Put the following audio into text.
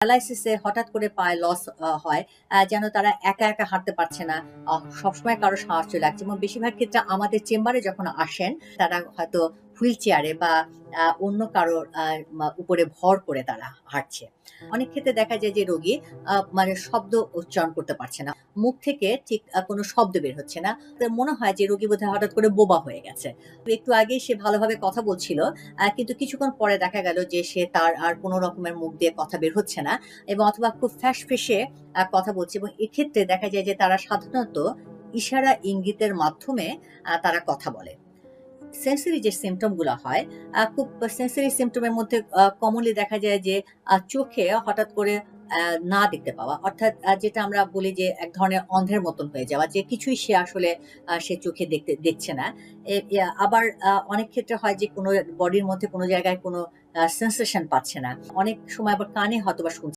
প্যারালাইসিসে হঠাৎ করে পায়ে লস হয়। যেন তারা একা, একা হাঁটতে পারছে না। সবসময় কারো সাহায্য লাগছে এবং বেশিরভাগ ক্ষেত্রে আমাদের চেম্বারে যখন আসেন, তারা হয়তো হুইল চেয়ারে বা অন্য কারোর উপরে ভর করে তারা হাঁটছে। অনেক ক্ষেত্রে দেখা যায় যে রোগী মানে শব্দ উচ্চারণ করতে পারছে না। মুখ থেকে ঠিক কোনো শব্দ বের হচ্ছে না। তো মনে হয় যে রোগী বোধহয় হঠাৎ করে বোবা হয়ে গেছে। তো একটু আগেই সে ভালোভাবে কথা বলছিল। কিন্তু কিছুক্ষণ পরে দেখা গেল যে তার আর কোন রকমের মুখ দিয়ে কথা বের হচ্ছে না এবং অথবা খুব ফ্যাঁসফেঁসে কথা বলছে এবং এক্ষেত্রে দেখা যায় যে তারা সাধারণত ইশারা ইঙ্গিতের মাধ্যমে তারা কথা বলে। সেনসরি যে সিম্পটম গুলা হয়, খুব সেনসরি সিম্পটম এর মধ্যে কমনলি দেখা যায় যে চোখে হঠাৎ করে আ না দেখতে পাওয়া। অর্থাৎ যেটা আমরা বলি যে এক ধরনের অন্ধের মতন হয়ে যাওয়া। যে কিছুই সে আসলে সে চোখে দেখছে না। আবার অনেক ক্ষেত্রে হয় যে কোনো বডির মধ্যে কোনো জায়গায় কোনো সেনসেশন পাচ্ছে না। অনেক সময় আবার কানে হয়তোবা শুনছে